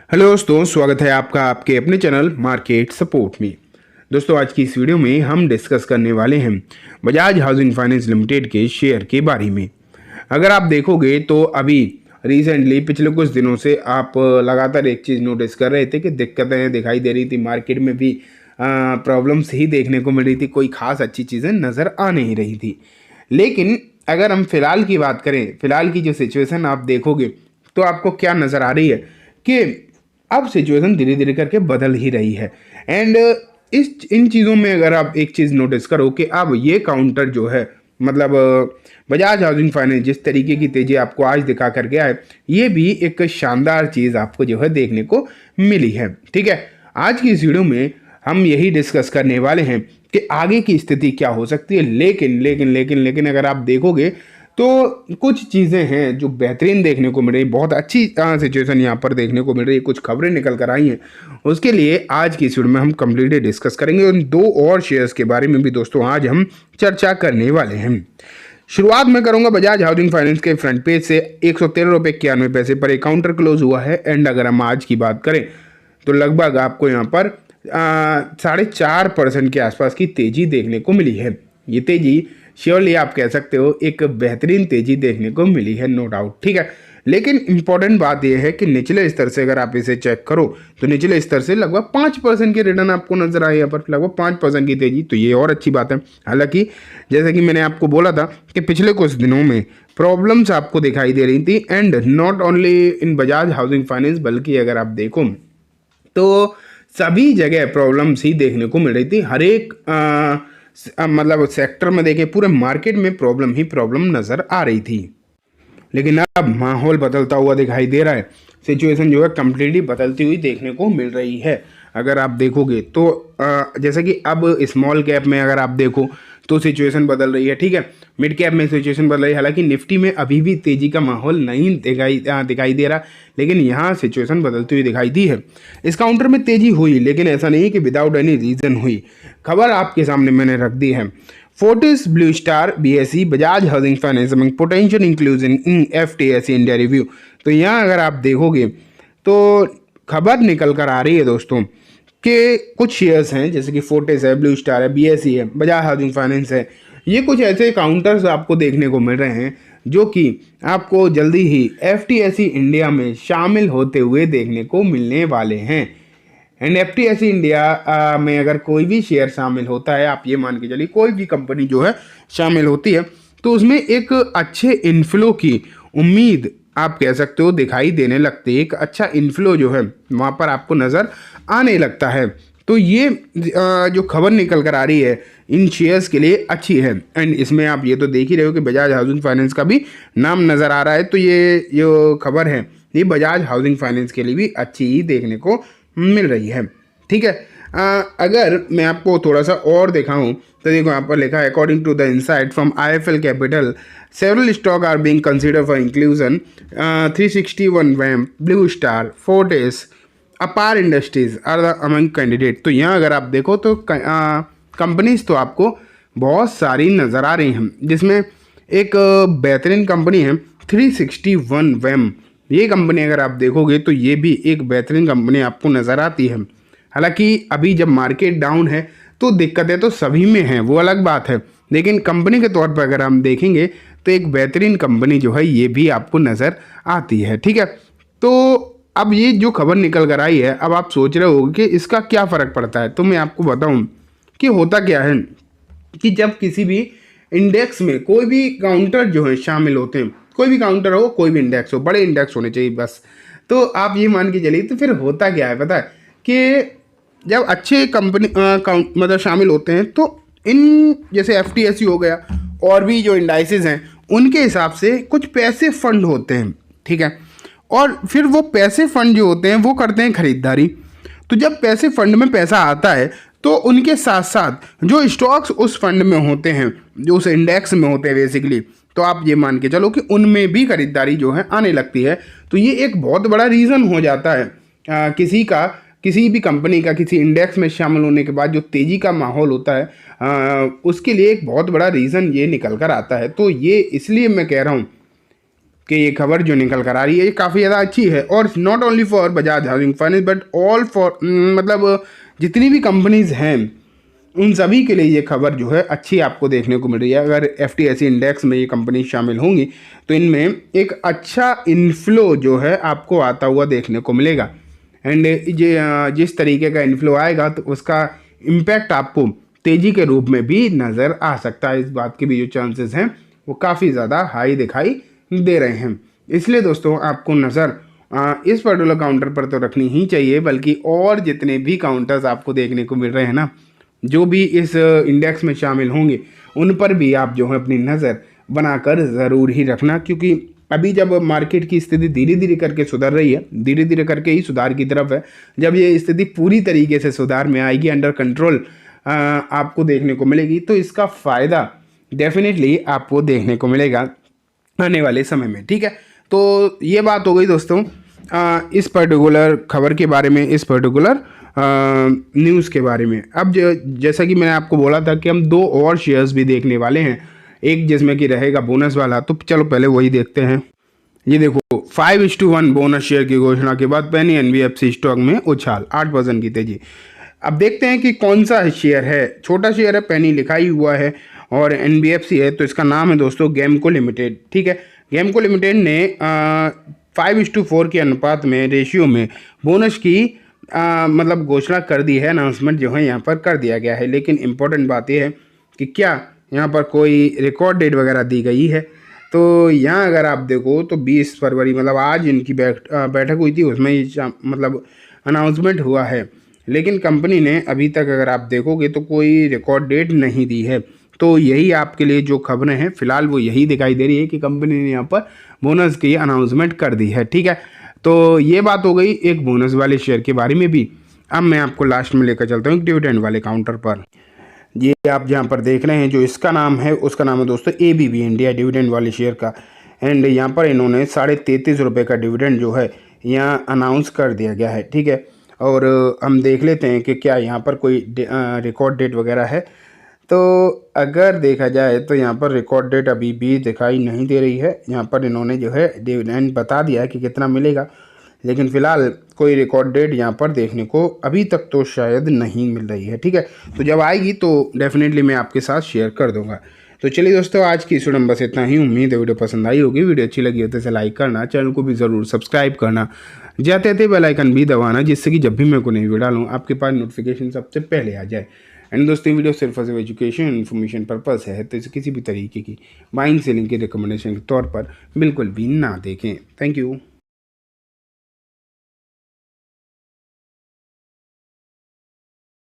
Hello दोस्तों, स्वागत है आपका आपके अपने चैनल मार्केट सपोर्ट में। दोस्तों, आज की इस वीडियो में हम डिस्कस करने वाले हैं बजाज हाउसिंग फाइनेंस लिमिटेड के शेयर के बारे में। अगर आप देखोगे तो अभी रिसेंटली पिछले कुछ दिनों से आप लगातार एक चीज़ नोटिस कर रहे थे कि दिक्कतें दिखाई दे रही थी मार्केट में भी, प्रॉब्लम्स ही देखने को मिल रही थी, कोई खास अच्छी चीज़ें नज़र आ नहीं रही थी। लेकिन अगर हम फिलहाल की बात करें, फिलहाल की जो सिचुएशन आप देखोगे तो आपको क्या नज़र आ रही है कि अब सिचुएशन धीरे धीरे करके बदल ही रही है। एंड इस इन चीज़ों में अगर आप एक चीज़ नोटिस करो कि अब ये काउंटर जो है, मतलब बजाज हाउसिंग फाइनेंस जिस तरीके की तेज़ी आपको आज दिखा कर गया है, ये भी एक शानदार चीज़ आपको जो है देखने को मिली है। ठीक है, आज की इस वीडियो में हम यही डिस्कस करने वाले हैं कि आगे की स्थिति क्या हो सकती है। लेकिन लेकिन लेकिन लेकिन अगर आप देखोगे तो कुछ चीज़ें हैं जो बेहतरीन देखने को मिल रही, बहुत अच्छी सिचुएशन यहाँ पर देखने को मिल रही है, कुछ खबरें निकल कर आई हैं। उसके लिए आज की इस वीडियो में हम कंप्लीटली डिस्कस करेंगे। उन दो और शेयर्स के बारे में भी दोस्तों आज हम चर्चा करने वाले हैं। शुरुआत में करूंगा बजाज हाउसिंग फाइनेंस के फ्रंट पेज से। 113 रुपये 91 पैसे पर एक काउंटर क्लोज हुआ है। एंड अगर हम आज की बात करें तो लगभग आपको यहाँ पर 4.5% के आसपास की तेज़ी देखने को मिली है। ये तेज़ी श्योरली आप कह सकते हो एक बेहतरीन तेज़ी देखने को मिली है, नो डाउट। ठीक है, लेकिन इंपॉर्टेंट बात यह है कि निचले स्तर से अगर आप इसे चेक करो तो निचले स्तर से लगभग 5% के रिटर्न आपको नजर आए यहाँ पर, लगभग 5% की तेज़ी, तो ये और अच्छी बात है। हालांकि जैसा कि मैंने आपको बोला था कि पिछले कुछ दिनों में प्रॉब्लम्स आपको दिखाई दे रही थी, and not only in Bajaj housing finance, बल्कि अगर आप देखो तो सभी जगह प्रॉब्लम्स ही देखने को मिल रही थी। हर एक मतलब सेक्टर में देखें, पूरे मार्केट में प्रॉब्लम ही प्रॉब्लम नज़र आ रही थी। लेकिन अब माहौल बदलता हुआ दिखाई दे रहा है, सिचुएशन जो है कम्प्लीटली बदलती हुई देखने को मिल रही है। अगर आप देखोगे तो जैसे कि अब स्मॉल कैप में अगर आप देखो तो सिचुएशन बदल रही है। ठीक है, मिड कैप में सिचुएशन बदल रही है। हालांकि निफ्टी में अभी भी तेज़ी का माहौल नहीं दिखाई दे रहा, लेकिन यहाँ सिचुएशन बदलती हुई दिखाई दी है। इस काउंटर में तेज़ी हुई, लेकिन ऐसा नहीं कि विदाउट एनी रीज़न हुई। खबर आपके सामने मैंने रख दी है। Fortis blue star BSE Bajaj housing finance among potential inclusion in FTSE India review. तो यहाँ अगर आप देखोगे तो खबर निकल कर आ रही है दोस्तों कि कुछ शेयर्स हैं जैसे कि फोर्टिस है, ब्लू स्टार है, बीएसई है, बजाज हाउसिंग फाइनेंस है, ये कुछ ऐसे काउंटर्स आपको देखने को मिल रहे हैं जो कि आपको जल्दी ही एफटीएसई इंडिया में शामिल होते हुए देखने को मिलने वाले हैं। एंड एफटीएसई इंडिया में अगर कोई भी शेयर शामिल होता है, आप ये मान के चलिए कोई भी कंपनी जो है शामिल होती है, तो उसमें एक अच्छे इन्फ्लो की उम्मीद आप कह सकते हो दिखाई देने लगती है। एक अच्छा इन्फ्लो जो है वहाँ पर आपको नज़र आने लगता है। तो ये जो खबर निकल कर आ रही है इन शेयर्स के लिए अच्छी है। एंड इसमें आप ये तो देख ही रहे हो कि बजाज हाउसिंग फाइनेंस का भी नाम नज़र आ रहा है, तो ये जो खबर है ये बजाज हाउसिंग फाइनेंस के लिए भी अच्छी ही देखने को मिल रही है। ठीक है, अगर मैं आपको थोड़ा सा और दिखाऊं तो देखो यहाँ पर लिखा है, according to the insight from IFL capital several stock are being considered for inclusion. 361 वैम, Blue Star, Fortis, Apar industries are the among candidate. तो यहाँ अगर आप देखो तो कंपनीज तो आपको बहुत सारी नज़र आ रही हैं, जिसमें एक बेहतरीन कंपनी है 361 वैम। ये कंपनी अगर आप देखोगे तो ये भी एक बेहतरीन कंपनी आपको नज़र आती है। हालांकि अभी जब मार्केट डाउन है तो दिक्कतें तो सभी में हैं, वो अलग बात है, लेकिन कंपनी के तौर पर अगर हम देखेंगे तो एक बेहतरीन कंपनी जो है ये भी आपको नज़र आती है। ठीक है, तो अब ये जो खबर निकल कर आई है, अब आप सोच रहे हो कि इसका क्या फ़र्क पड़ता है, तो मैं आपको बताऊं कि होता क्या है कि जब किसी भी इंडेक्स में कोई भी काउंटर जो है शामिल होते हैं, कोई भी काउंटर हो, कोई भी इंडेक्स हो, बड़े इंडेक्स होने चाहिए बस, तो आप ये मान के चलिए, तो फिर होता क्या है पता है कि जब अच्छे कंपनी मतलब शामिल होते हैं तो इन जैसे एफटीएसई हो गया और भी जो इंडाइसेस हैं उनके हिसाब से कुछ पैसे फंड होते हैं। ठीक है, और फिर वो पैसे फंड जो होते हैं वो करते हैं खरीदारी। तो जब पैसे फंड में पैसा आता है तो उनके साथ साथ जो स्टॉक्स उस फंड में होते हैं, जो उस इंडेक्स में होते हैं बेसिकली, तो आप ये मान के चलो कि उनमें भी खरीदारी जो है आने लगती है। तो ये एक बहुत बड़ा रीज़न हो जाता है किसी भी कंपनी का किसी इंडेक्स में शामिल होने के बाद जो तेज़ी का माहौल होता है उसके लिए एक बहुत बड़ा रीज़न ये निकल कर आता है। तो ये इसलिए मैं कह रहा हूँ कि ये खबर जो निकल कर आ रही है ये काफ़ी ज़्यादा अच्छी है। और not only for Bajaj housing finance but all for मतलब जितनी भी कंपनीज हैं उन सभी के लिए ये खबर जो है अच्छी आपको देखने को मिल रही है। अगर FTSE इंडेक्स में ये कंपनी शामिल होंगी तो इनमें एक अच्छा इन्फ्लो जो है आपको आता हुआ देखने को मिलेगा। एंड जिस तरीके का इन्फ्लो आएगा तो उसका इम्पैक्ट आपको तेज़ी के रूप में भी नज़र आ सकता है। इस बात के भी जो चांसेस हैं वो काफ़ी ज़्यादा हाई दिखाई दे रहे हैं। इसलिए दोस्तों आपको नज़र इस पर्टिकुलर काउंटर पर तो रखनी ही चाहिए, बल्कि और जितने भी काउंटर्स आपको देखने को मिल रहे हैं ना जो भी इस इंडेक्स में शामिल होंगे उन पर भी आप जो है अपनी नज़र बनाकर ज़रूर ही रखना, क्योंकि अभी जब मार्केट की स्थिति धीरे धीरे करके सुधर रही है, धीरे धीरे करके ही सुधार की तरफ है, जब ये स्थिति पूरी तरीके से सुधार में आएगी, अंडर कंट्रोल आपको देखने को मिलेगी, तो इसका फ़ायदा डेफिनेटली आपको देखने को मिलेगा आने वाले समय में। ठीक है, तो ये बात हो गई दोस्तों इस पर्टिकुलर खबर के बारे में, इस पर्टिकुलर न्यूज़ के बारे में। अब जैसा कि मैंने आपको बोला था कि हम 2 और शेयर्स भी देखने वाले हैं, एक जिसमें कि रहेगा बोनस वाला, तो चलो पहले वही देखते हैं। ये देखो 5:1 बोनस शेयर की घोषणा के बाद पेनी NBFC स्टॉक में उछाल, 8% की तेजी। अब देखते हैं कि कौन सा शेयर है। छोटा शेयर है, पेनी लिखा ही हुआ है, और NBFC है, तो इसका नाम है दोस्तों गैमको लिमिटेड। ठीक है, गैमको लिमिटेड ने 5:4 के अनुपात में रेशियो में बोनस की मतलब घोषणा कर दी है, अनाउंसमेंट जो है यहाँ पर कर दिया गया है। लेकिन इम्पोर्टेंट बात यह है कि क्या यहाँ पर कोई रिकॉर्ड डेट वगैरह दी गई है। तो यहाँ अगर आप देखो तो 20 फरवरी मतलब आज इनकी बैठक हुई थी, उसमें ये मतलब अनाउंसमेंट हुआ है। लेकिन कंपनी ने अभी तक अगर आप देखोगे तो कोई रिकॉर्ड डेट नहीं दी है। तो यही आपके लिए जो खबरें हैं फिलहाल वो यही दिखाई दे रही है कि कंपनी ने यहाँ पर बोनस की अनाउंसमेंट कर दी है। ठीक है, तो ये बात हो गई एक बोनस वाले शेयर के बारे में भी। अब मैं आपको लास्ट में लेकर चलता हूँ डिविडेंड वाले काउंटर पर। ये आप जहाँ पर देख रहे हैं जो इसका नाम है उसका नाम है दोस्तों ABB इंडिया, डिविडेंड वाले शेयर का। एंड यहाँ पर इन्होंने 33.5 रुपये का डिविडेंड जो है यहाँ अनाउंस कर दिया गया है। ठीक है, और हम देख लेते हैं कि क्या यहाँ पर कोई रिकॉर्ड डेट वगैरह है। तो अगर देखा जाए तो यहाँ पर रिकॉर्ड डेट अभी भी दिखाई नहीं दे रही है। यहाँ पर इन्होंने जो है डिविडेंड बता दिया है कि कितना मिलेगा, लेकिन फ़िलहाल कोई रिकॉर्ड डेट यहाँ पर देखने को अभी तक तो शायद नहीं मिल रही है। ठीक है, तो जब आएगी तो डेफिनेटली मैं आपके साथ शेयर कर दूँगा। तो चलिए दोस्तों, आज की इस वीडियो में बस इतना ही। उम्मीद है वीडियो पसंद आई होगी। वीडियो अच्छी लगी हो तो इसे लाइक करना, चैनल को भी ज़रूर सब्सक्राइब करना, जाते जाते बेल आइकन भी दबाना, जिससे कि जब भी मैं कोई नई वीडियो डालूँ आपके पास नोटिफिकेशन सबसे पहले आ जाए। एंड दोस्तों वीडियो सिर्फ और सिर्फ एजुकेशन इन्फॉर्मेशन पर्पस है, तो इसे किसी भी तरीके की बाइंग सेलिंग के रिकमेंडेशन के तौर पर बिल्कुल भी ना देखें। Thank you.